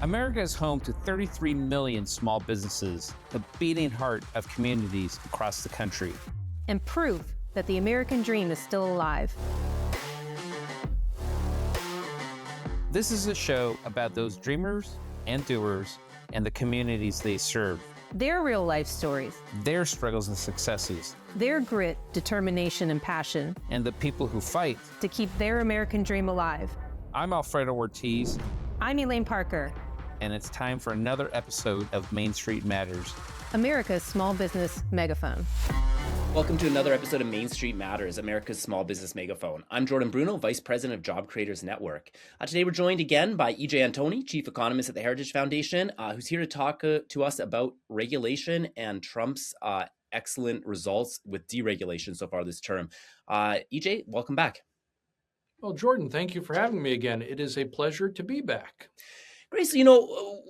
America is home to 33 million small businesses, the beating heart of communities across the country. And proof that the American dream is still alive. This is a show about those dreamers and doers and the communities they serve. Their real life stories. Their struggles and successes. Their grit, determination, and passion. And the people who fight to keep their American dream alive. I'm Alfredo Ortiz. I'm Elaine Parker. And it's time for another episode of Main Street Matters, America's small business megaphone. Welcome to another episode of Main Street Matters, America's small business megaphone. I'm Jordan Bruneau, Vice President of Job Creators Network. Today we're joined again by Antoni, Chief Economist at the Heritage Foundation, who's here to talk to us about regulation and Trump's excellent results with deregulation so far this term. Welcome back. Well, Jordan, thank you for having me again. It is a pleasure to be back. Great. So,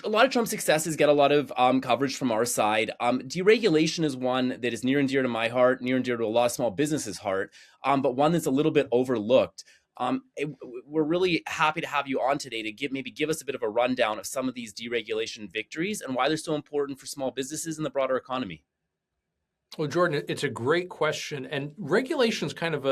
a lot of Trump's successes get a lot of coverage from our side. Deregulation is one that is near and dear to my heart, near and dear to a lot of small businesses' heart, but one that's a little bit overlooked. We're really happy to have you on today to give us a bit of a rundown of some of these deregulation victories and why they're so important for small businesses and the broader economy. Well, Jordan, it's a great question. And regulation is kind of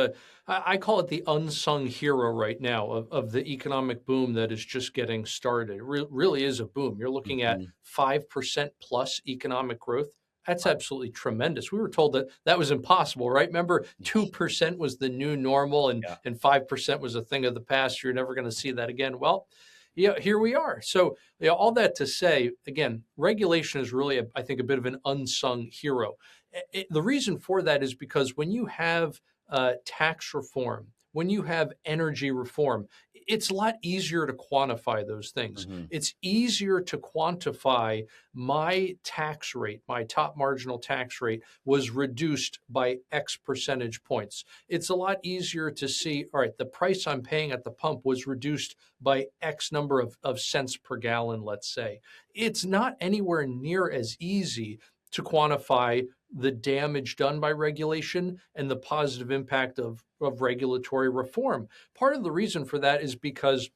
I call it the unsung hero right now of the economic boom that is just getting started. It really is a boom. You're looking at 5% plus economic growth. That's absolutely tremendous. We were told that was impossible, right? Remember, 2% was the new normal and 5% was a thing of the past. You're never going to see that again. Well, yeah, here we are. So all that to say, again, regulation is really, I think, a bit of an unsung hero. The reason for that is because when you have tax reform, when you have energy reform, it's a lot easier to quantify those things. Mm-hmm. It's easier to quantify my tax rate, my top marginal tax rate was reduced by X percentage points. It's a lot easier to see, all right, the price I'm paying at the pump was reduced by X number of cents per gallon, let's say. It's not anywhere near as easy to quantify the damage done by regulation and the positive impact of regulatory reform. Part of the reason for that is because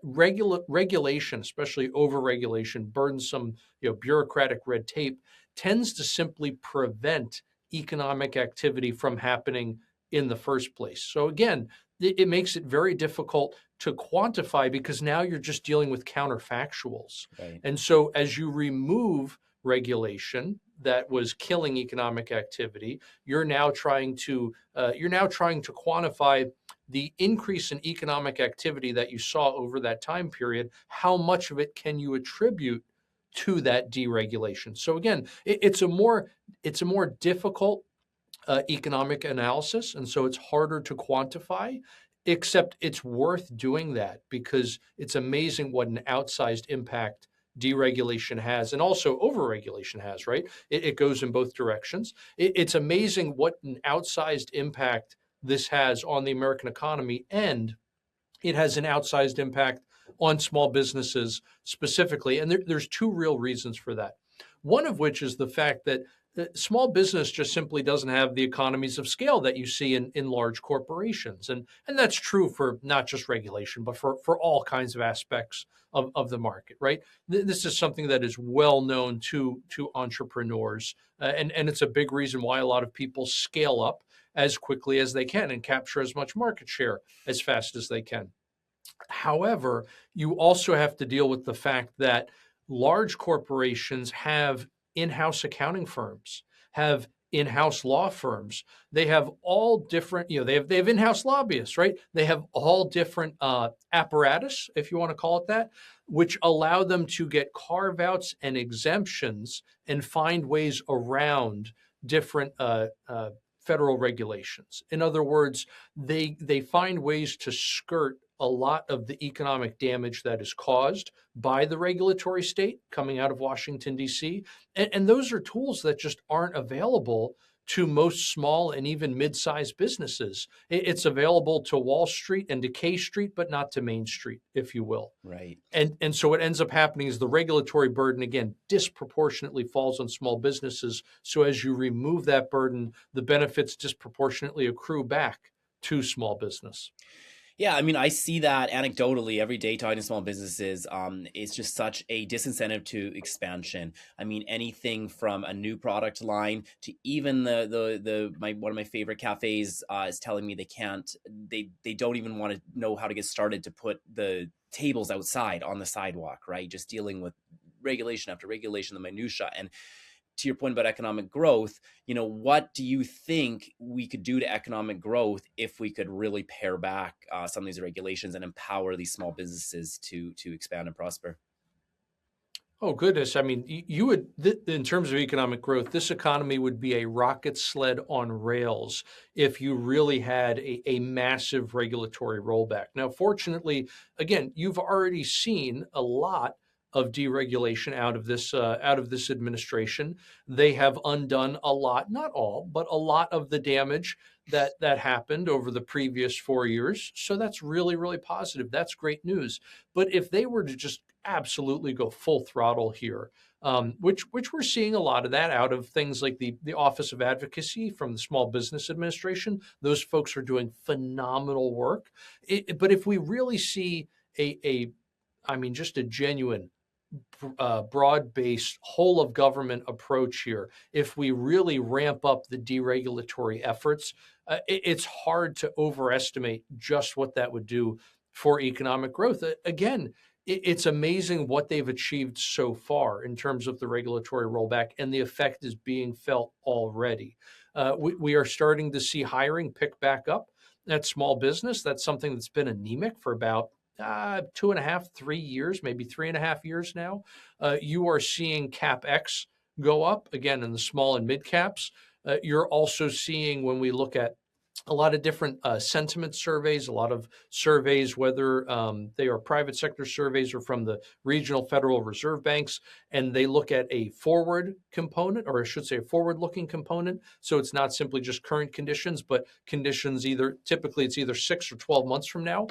regulation, especially overregulation, burdensome, bureaucratic red tape, tends to simply prevent economic activity from happening in the first place. So again, it makes it very difficult to quantify because now you're just dealing with counterfactuals. Right. And so as you remove regulation that was killing economic activity, you're now trying to quantify the increase in economic activity that you saw over that time period. How much of it can you attribute to that deregulation? So again, it's a more difficult economic analysis, and so it's harder to quantify. Except it's worth doing that because it's amazing what an outsized impact deregulation has and also overregulation has, right? It goes in both directions. It's amazing what an outsized impact this has on the American economy, and it has an outsized impact on small businesses specifically. And there's two real reasons for that. One of which is the fact that small business just simply doesn't have the economies of scale that you see in large corporations. And that's true for not just regulation, but for all kinds of aspects of the market, right? This is something that is well known to entrepreneurs. And it's a big reason why a lot of people scale up as quickly as they can and capture as much market share as fast as they can. However, you also have to deal with the fact that large corporations have in-house accounting firms, have in-house law firms. They have all different, they have in-house lobbyists, right? They have all different apparatus, if you want to call it that, which allow them to get carve-outs and exemptions and find ways around different federal regulations. In other words, they find ways to skirt a lot of the economic damage that is caused by the regulatory state coming out of Washington, D.C. And those are tools that just aren't available to most small and even mid-sized businesses. It's available to Wall Street and to K Street, but not to Main Street, if you will. Right. And so what ends up happening is the regulatory burden, again, disproportionately falls on small businesses. So as you remove that burden, the benefits disproportionately accrue back to small business. Yeah, I mean, I see that anecdotally every day talking to small businesses. It's just such a disincentive to expansion. I mean, anything from a new product line to even the my one of my favorite cafes is telling me they don't even want to know how to get started to put the tables outside on the sidewalk, right? Just dealing with regulation after regulation, the minutia. And to your point about economic growth, what do you think we could do to economic growth if we could really pare back some of these regulations and empower these small businesses to expand and prosper? Oh, goodness. I mean, you would, in terms of economic growth, this economy would be a rocket sled on rails if you really had a massive regulatory rollback. Now, fortunately, again, you've already seen a lot of deregulation out of this administration. They have undone a lot, not all, but a lot of the damage that happened over the previous 4 years. So that's really, really positive. That's great news. But if they were to just absolutely go full throttle here, which we're seeing a lot of that out of things like the Office of Advocacy from the Small Business Administration. Those folks are doing phenomenal work. But if we really see I mean, just a genuine broad-based whole of government approach here, if we really ramp up the deregulatory efforts, it's hard to overestimate just what that would do for economic growth. Again, it's amazing what they've achieved so far in terms of the regulatory rollback, and the effect is being felt already. We are starting to see hiring pick back up at small business. That's something that's been anemic for about 2.5, 3 years, maybe 3.5 years now. You are seeing CapEx go up again in the small and mid caps. You're also seeing, when we look at a lot of different sentiment surveys, a lot of surveys, whether they are private sector surveys or from the regional Federal Reserve banks, and they look at a forward component, or I should say a forward-looking component. So it's not simply just current conditions, but conditions typically it's either 6 or 12 months from now.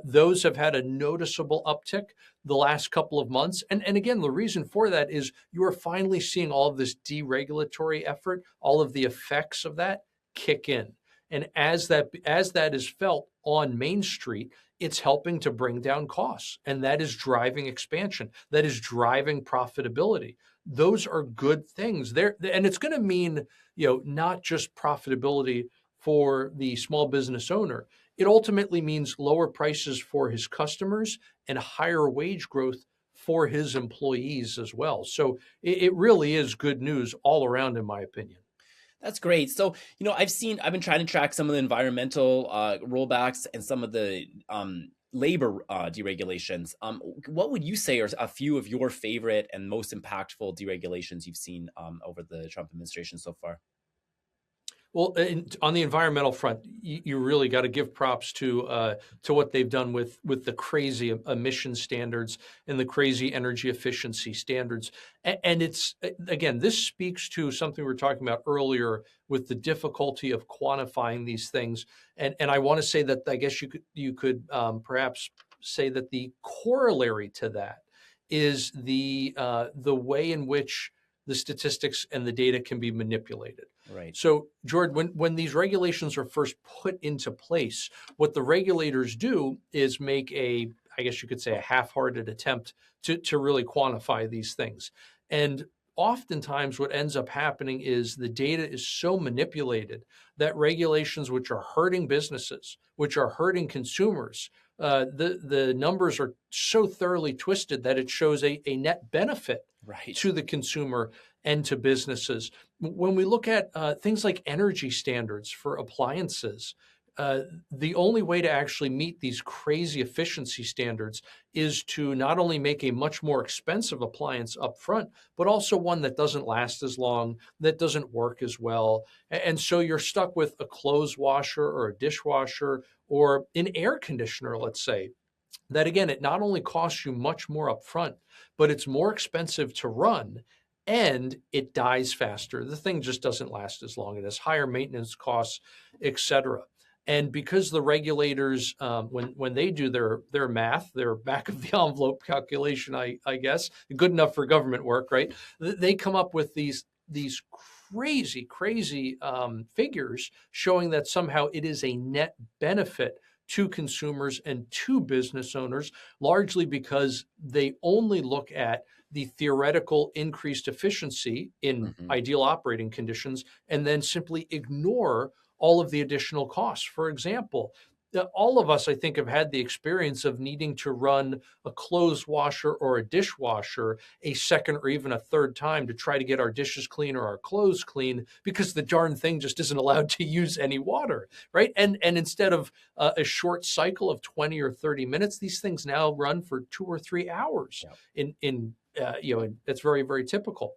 Those have had a noticeable uptick the last couple of months. And again, the reason for that is you are finally seeing all of this deregulatory effort, all of the effects of that kick in. And as that is felt on Main Street, it's helping to bring down costs, and that is driving expansion. That is driving profitability. Those are good things there, and it's going to mean, not just profitability for the small business owner. It ultimately means lower prices for his customers and higher wage growth for his employees as well. So it really is good news all around, in my opinion. That's great. So, I've been trying to track some of the environmental rollbacks and some of the labor deregulations. What would you say are a few of your favorite and most impactful deregulations you've seen over the Trump administration so far? Well, on the environmental front, you really got to give props to what they've done with the crazy emission standards and the crazy energy efficiency standards. And it's, again, this speaks to something we were talking about earlier with the difficulty of quantifying these things. And I want to say that I guess you could perhaps say that the corollary to that is the way in which the statistics and the data can be manipulated. Right. So, Jordan, when these regulations are first put into place, what the regulators do is make I guess you could say, a half-hearted attempt to really quantify these things. And oftentimes what ends up happening is the data is so manipulated that regulations which are hurting businesses, which are hurting consumers, the numbers are so thoroughly twisted that it shows a net benefit Right. to the consumer and to businesses. When we look at things like energy standards for appliances, the only way to actually meet these crazy efficiency standards is to not only make a much more expensive appliance up front, but also one that doesn't last as long, that doesn't work as well. And so you're stuck with a clothes washer or a dishwasher or an air conditioner, let's say, that again, it not only costs you much more upfront, but it's more expensive to run and it dies faster. The thing just doesn't last as long. It has higher maintenance costs, et cetera. And because the regulators, when they do their math, their back of the envelope calculation, I guess, good enough for government work, right? They come up with these crazy figures showing that somehow it is a net benefit to consumers and to business owners, largely because they only look at the theoretical increased efficiency in Hmm. ideal operating conditions and then simply ignore all of the additional costs. For example, all of us, I think, have had the experience of needing to run a clothes washer or a dishwasher a second or even a third time to try to get our dishes clean or our clothes clean because the darn thing just isn't allowed to use any water, right? And instead of a short cycle of 20 or 30 minutes, these things now run for 2 or 3 hours. Yeah. And that's very, very typical.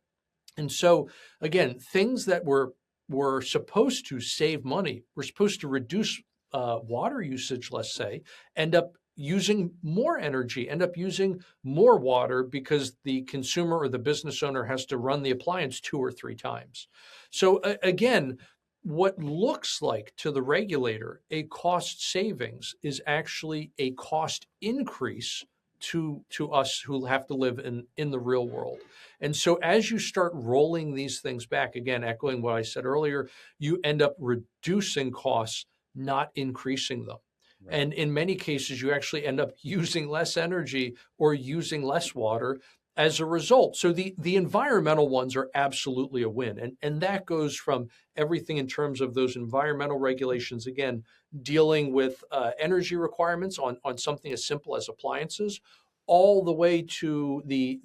And so, again, things that were supposed to save money, we're supposed to reduce water usage, let's say, end up using more energy, end up using more water because the consumer or the business owner has to run the appliance 2 or 3 times. So again, what looks like to the regulator a cost savings is actually a cost increase to us who have to live in the real world. And so as you start rolling these things back, again, echoing what I said earlier, you end up reducing costs, not increasing them. Right. And in many cases, you actually end up using less energy or using less water as a result. So the environmental ones are absolutely a win. And that goes from everything in terms of those environmental regulations, again, dealing with energy requirements on something as simple as appliances, all the way to the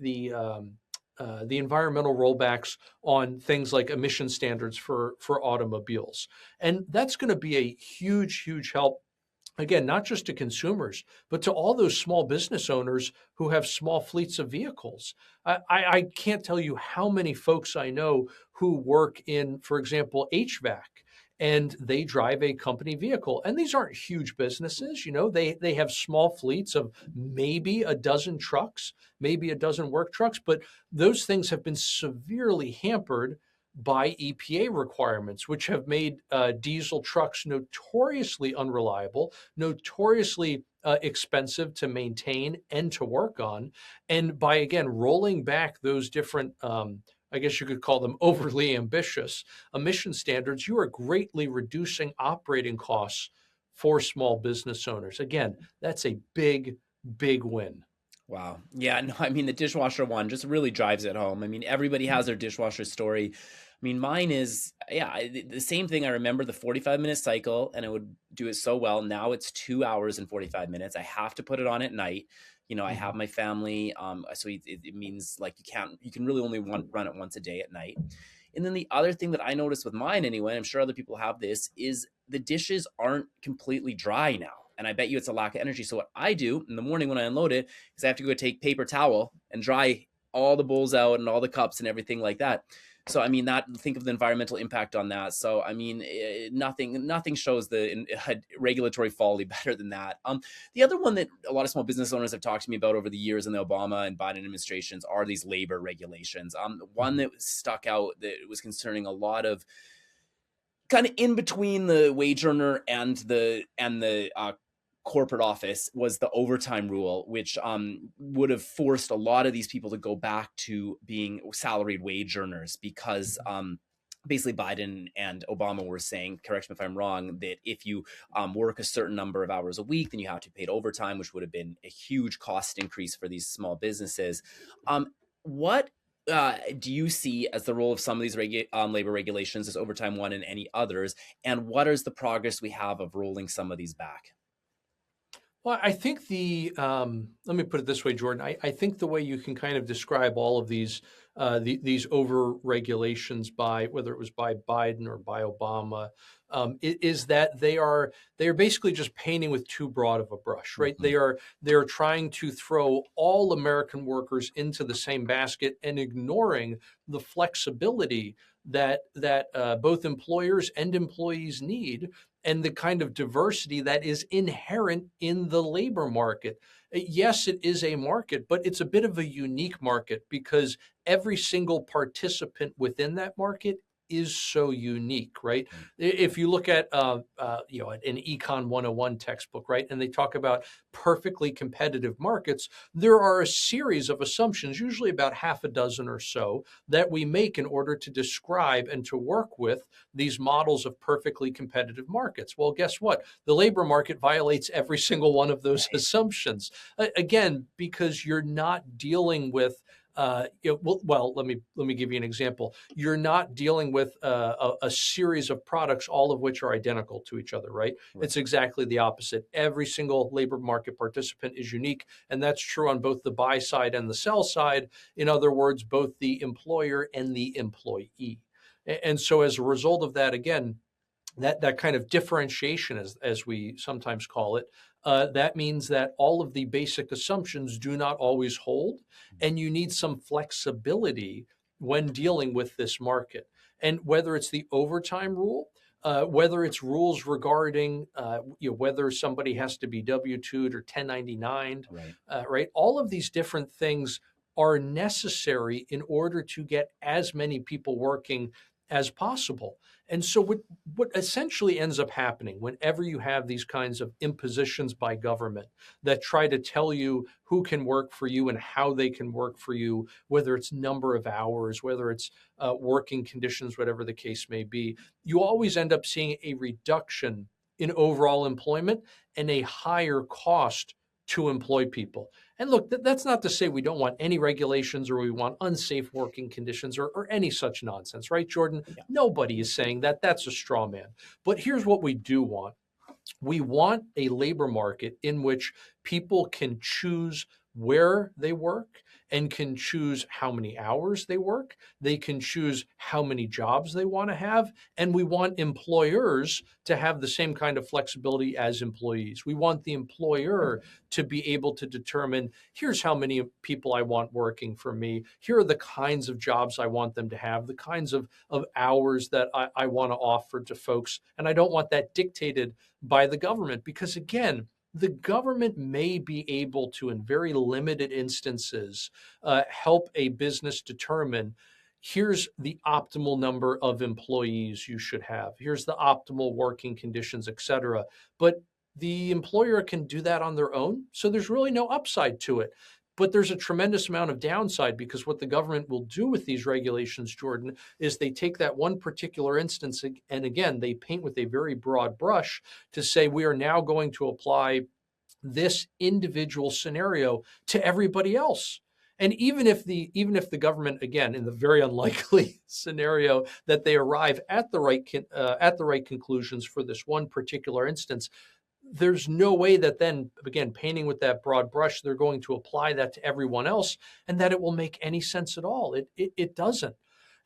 environmental rollbacks on things like emission standards for automobiles. And that's going to be a huge, huge help. Again, not just to consumers, but to all those small business owners who have small fleets of vehicles. I can't tell you how many folks I know who work in, for example, HVAC, and they drive a company vehicle. And these aren't huge businesses, they have small fleets of maybe a dozen trucks, maybe a dozen work trucks, but those things have been severely hampered by EPA requirements, which have made diesel trucks notoriously unreliable, notoriously expensive to maintain and to work on. And by, again, rolling back those different, I guess you could call them overly ambitious emission standards, you are greatly reducing operating costs for small business owners. Again, that's a big, big win. Wow. Yeah, no, I mean, the dishwasher one just really drives it home. I mean, everybody has their dishwasher story. I mean, mine is, yeah, the same thing. I remember the 45-minute cycle and it would do it so well. Now it's 2 hours and 45 minutes. I have to put it on at night. I have my family. So it means like you can really only run it once a day at night. And then the other thing that I noticed with mine anyway, I'm sure other people have this, is the dishes aren't completely dry now. And I bet you it's a lack of energy. So what I do in the morning when I unload it is I have to go take paper towel and dry all the bowls out and all the cups and everything like that. So I mean, think of the environmental impact on that. So I mean, nothing shows the regulatory folly better than that. The other one that a lot of small business owners have talked to me about over the years in the Obama and Biden administrations are these labor regulations. One that stuck out that was concerning a lot of kind of in between the wage earner and the corporate office was the overtime rule, which would have forced a lot of these people to go back to being salaried wage earners because basically Biden and Obama were saying, correct me if I'm wrong, that if you work a certain number of hours a week, then you have to be paid overtime, which would have been a huge cost increase for these small businesses. What do you see as the role of some of these labor regulations, this overtime one and any others? And what is the progress we have of rolling some of these back? Well, I think let me put it this way, Jordan. I think the way you can kind of describe all of these over regulations by whether it was by Biden or by Obama is that they are basically just painting with too broad of a brush, right? Mm-hmm. They are trying to throw all American workers into the same basket and ignoring the flexibility that both employers and employees need, and the kind of diversity that is inherent in the labor market. Yes, it is a market, but it's a bit of a unique market because every single participant within that market is so unique, right? Right. If you look at an Econ 101 textbook, right, and they talk about perfectly competitive markets, there are a series of assumptions, usually about half a dozen or so, that we make in order to describe and to work with these models of perfectly competitive markets. Well, guess what? The labor market violates every single one of those assumptions. Again, because you're not dealing with let me give you an example. You're not dealing with a series of products, all of which are identical to each other, right? Right. It's exactly the opposite. Every single labor market participant is unique, and that's true on both the buy side and the sell side. In other words, both the employer and the employee. And so, as a result of that, again, that kind of differentiation, as we sometimes call it, that means that all of the basic assumptions do not always hold, and you need some flexibility when dealing with this market. And whether it's the overtime rule, whether it's rules regarding whether somebody has to be W-2'd or 1099'd, Right. right? All of these different things are necessary in order to get as many people working as possible. And so what essentially ends up happening whenever you have these kinds of impositions by government that try to tell you who can work for you and how they can work for you, whether it's number of hours, whether it's working conditions, whatever the case may be, you always end up seeing a reduction in overall employment and a higher cost to employ people. And look, that's not to say we don't want any regulations or we want unsafe working conditions or any such nonsense, right, Jordan? Yeah. Nobody is saying that. That's a straw man. But here's what we do want. We want a labor market in which people can choose where they work and can choose how many hours they work. They can choose how many jobs they want to have. And we want employers to have the same kind of flexibility as employees. We want the employer to be able to determine, here's how many people I want working for me. Here are the kinds of jobs I want them to have, the kinds of hours that I want to offer to folks. And I don't want that dictated by the government, because again, the government may be able to, in very limited instances, help a business determine, here's the optimal number of employees you should have, here's the optimal working conditions, et cetera. But the employer can do that on their own, so there's really no upside to it. But there's a tremendous amount of downside, because what the government will do with these regulations, Jordan, is they take that one particular instance and again, they paint with a very broad brush to say we are now going to apply this individual scenario to everybody else. And even if the government, again, in the very unlikely scenario that they arrive at the right conclusions for this one particular instance, there's no way that then, again, painting with that broad brush, they're going to apply that to everyone else and that it will make any sense at all. It doesn't.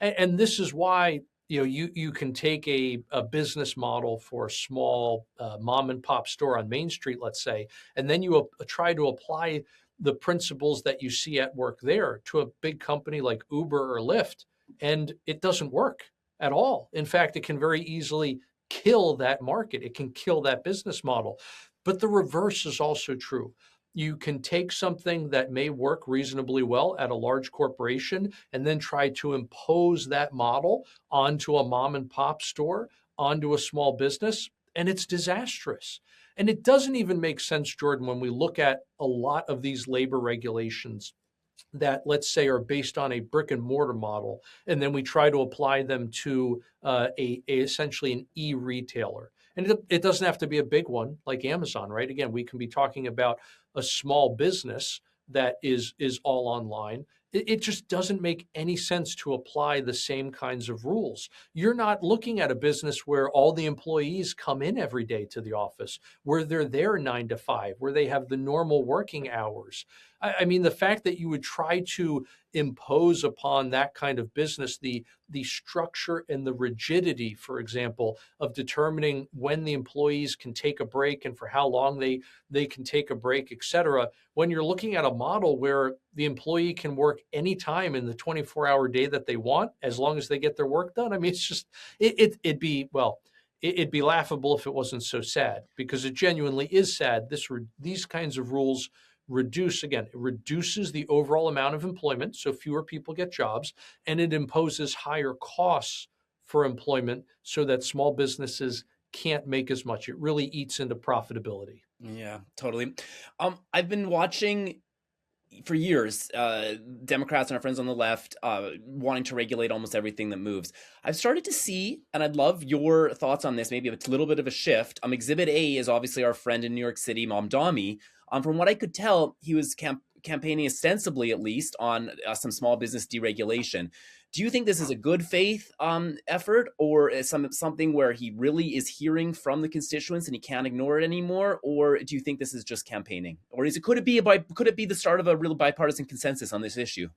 And this is why, you can take a business model for a small mom and pop store on Main Street, let's say, and then you try to apply the principles that you see at work there to a big company like Uber or Lyft, and it doesn't work at all. In fact, it can very easily kill that market. It can kill that business model. But the reverse is also true. You can take something that may work reasonably well at a large corporation and then try to impose that model onto a mom and pop store, onto a small business, and it's disastrous. And it doesn't even make sense, Jordan, when we look at a lot of these labor regulations that, let's say, are based on a brick and mortar model, and then we try to apply them to essentially an e-retailer. And it doesn't have to be a big one like Amazon, right? Again, we can be talking about a small business that is all online. It just doesn't make any sense to apply the same kinds of rules. You're not looking at a business where all the employees come in every day to the office, where they're there 9 to 5, where they have the normal working hours. I mean, the fact that you would try to impose upon that kind of business the structure and the rigidity, for example, of determining when the employees can take a break and for how long they can take a break, et cetera, when you're looking at a model where the employee can work anytime in the 24-hour day that they want, as long as they get their work done. I mean, it's just, it'd be laughable if it wasn't so sad, because it genuinely is sad. These kinds of rules it reduces the overall amount of employment, so fewer people get jobs, and it imposes higher costs for employment so that small businesses can't make as much. It really eats into profitability. Yeah, totally. I've been watching for years, Democrats and our friends on the left wanting to regulate almost everything that moves. I've started to see, and I'd love your thoughts on this, maybe a little bit of a shift. Exhibit A is obviously our friend in New York City, Mamdani. From what I could tell, he was campaigning ostensibly, at least, on some small business deregulation. Do you think this is a good faith effort, or is something where he really is hearing from the constituents and he can't ignore it anymore? Or do you think this is just campaigning? Or could it be the start of a real bipartisan consensus on this issue?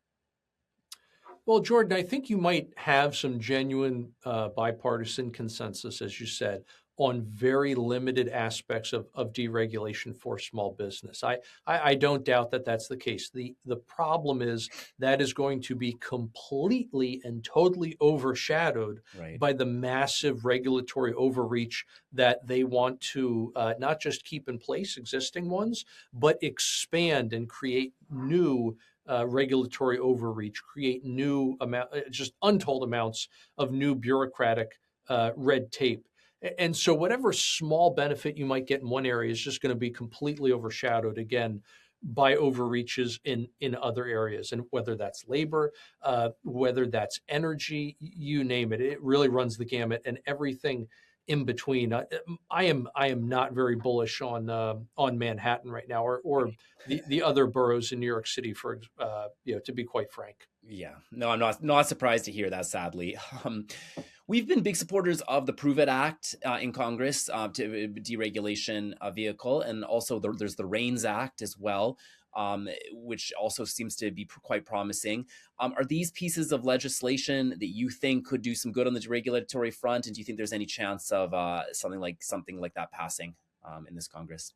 Well, Jordan, I think you might have some genuine bipartisan consensus, as you said, on very limited aspects of deregulation for small business. I don't doubt that that's the case. The problem is that is going to be completely and totally overshadowed Right. by the massive regulatory overreach that they want to not just keep in place existing ones, but expand and create new regulatory overreach, create new just untold amounts of new bureaucratic red tape. And so whatever small benefit you might get in one area is just going to be completely overshadowed again by overreaches in other areas. And whether that's labor, whether that's energy, you name it, it really runs the gamut, and everything in between. I am not very bullish on Manhattan right now, or the other boroughs in New York City, for to be quite frank. Yeah, no, I'm not surprised to hear that. Sadly, we've been big supporters of the Prove It Act in Congress, to deregulation vehicle, and also there's the REINS Act as well, which also seems to be quite promising. Are these pieces of legislation that you think could do some good on the deregulatory front, and do you think there's any chance of something like that passing in this Congress?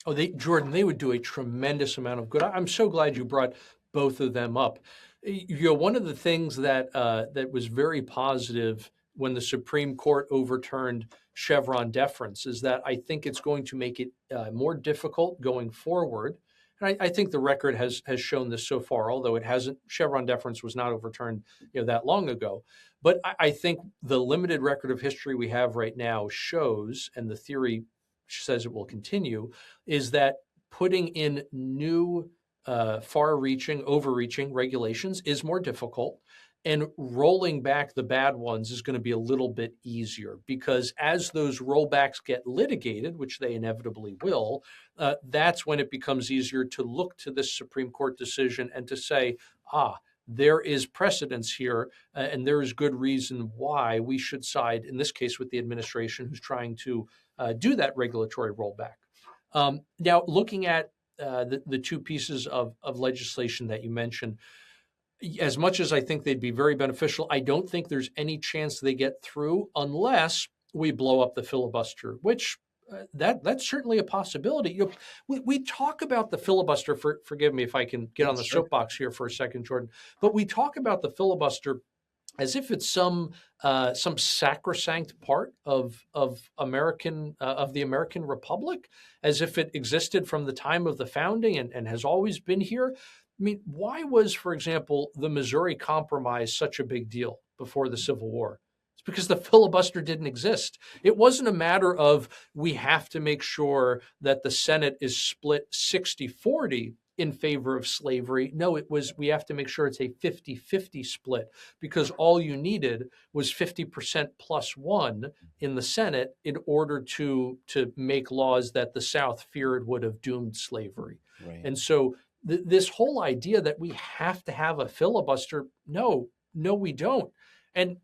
Oh, Jordan, they would do a tremendous amount of good. I'm so glad you brought both of them up. One of the things that was very positive when the Supreme Court overturned Chevron deference is that I think it's going to make it more difficult going forward. And I think the record has shown this so far, although it hasn't. Chevron deference was not overturned that long ago. But I think the limited record of history we have right now shows, and the theory says it will continue, is that putting in new far-reaching, overreaching regulations is more difficult, and rolling back the bad ones is going to be a little bit easier, because as those rollbacks get litigated, which they inevitably will, that's when it becomes easier to look to this Supreme Court decision and to say, there is precedence here, and there is good reason why we should side, in this case, with the administration who's trying to do that regulatory rollback. Now, looking at the two pieces of legislation that you mentioned, as much as I think they'd be very beneficial, I don't think there's any chance they get through unless we blow up the filibuster, which that's certainly a possibility. We talk about the filibuster. Forgive me if I can get on the soapbox here for a second, Jordan, but we talk about the filibuster as if it's some sacrosanct part of the American Republic, as if it existed from the time of the founding and has always been here. I mean, why was, for example, the Missouri Compromise such a big deal before the Civil War? It's because the filibuster didn't exist. It wasn't a matter of we have to make sure that the Senate is split 60-40 in favor of slavery. No, it was we have to make sure it's a 50-50 split, because all you needed was 50% plus one in the Senate in order to make laws that the South feared would have doomed slavery. Right. And so this whole idea that we have to have a filibuster, no, we don't. And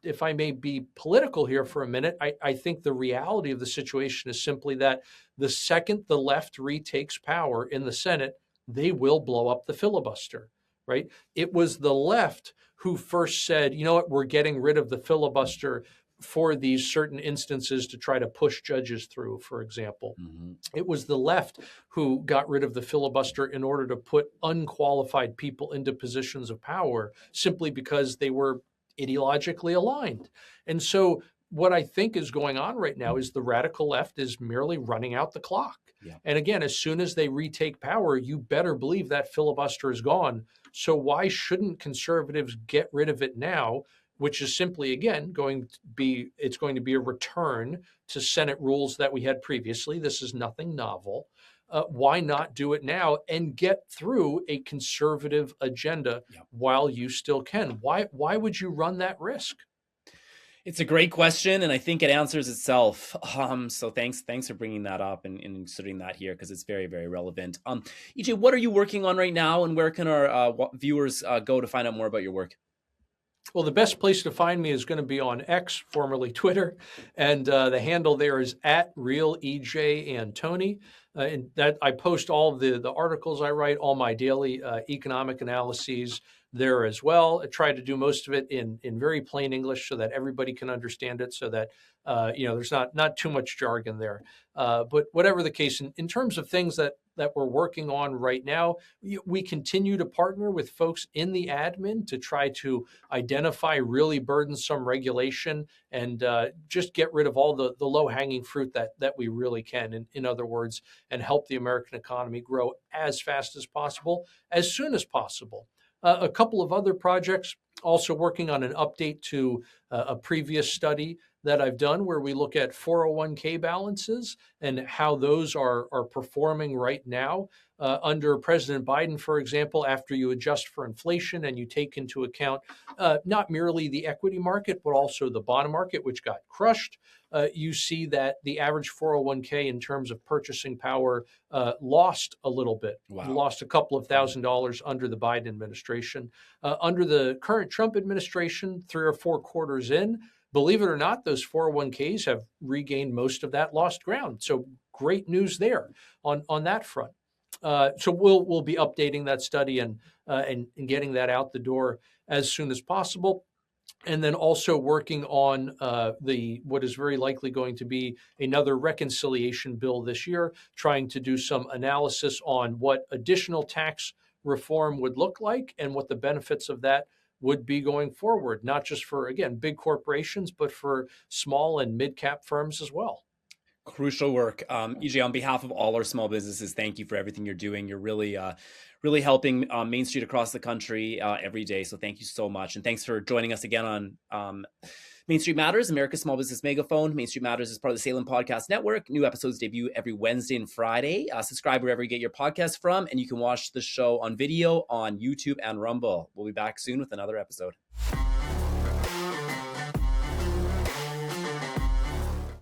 if I may be political here for a minute, I think the reality of the situation is simply that the second the left retakes power in the Senate, they will blow up the filibuster, right? It was the left who first said, you know what, we're getting rid of the filibuster for these certain instances to try to push judges through, for example. Mm-hmm. It was the left who got rid of the filibuster in order to put unqualified people into positions of power simply because they were ideologically aligned. And so what I think is going on right now is the radical left is merely running out the clock. Yeah. And again, as soon as they retake power, you better believe that filibuster is gone. So why shouldn't conservatives get rid of it now, which is simply, again, it's going to be a return to Senate rules that we had previously. This is nothing novel. Why not do it now and get through a conservative agenda while you still can? Why would you run that risk? It's a great question, and I think it answers itself. So thanks for bringing that up and considering that here, because it's very, very relevant. EJ, what are you working on right now, and where can our viewers go to find out more about your work? Well, the best place to find me is going to be on X, formerly Twitter, and the handle there is @RealEJ_Antoni. And that I post all of the articles I write, all my daily economic analyses there as well. I try to do most of it in very plain English so that everybody can understand it, so that there's not too much jargon there. But whatever the case, in terms of things that we're working on right now, we continue to partner with folks in the admin to try to identify really burdensome regulation and just get rid of all the low-hanging fruit that we really can, in other words, and help the American economy grow as fast as possible, as soon as possible. A couple of other projects, also working on an update to a previous study that I've done where we look at 401k balances and how those are performing right now. Under President Biden, for example, after you adjust for inflation and you take into account not merely the equity market, but also the bond market, which got crushed, you see that the average 401k in terms of purchasing power lost a little bit. Wow. Lost a couple of $1,000s under the Biden administration. Under the current Trump administration, 3 or 4 quarters in, believe it or not, those 401ks have regained most of that lost ground. So great news there on that front. So we'll be updating that study and getting that out the door as soon as possible. And then also working on what is very likely going to be another reconciliation bill this year, trying to do some analysis on what additional tax reform would look like and what the benefits of that would be going forward, not just for, again, big corporations, but for small and mid-cap firms as well. Crucial work. EJ, on behalf of all our small businesses, thank you for everything you're doing. You're really helping Main Street across the country every day. So thank you so much. And thanks for joining us again on Main Street Matters, America's Small Business Megaphone. Main Street Matters is part of the Salem Podcast Network. New episodes debut every Wednesday and Friday. Subscribe wherever you get your podcast from, and you can watch the show on video on YouTube and Rumble. We'll be back soon with another episode.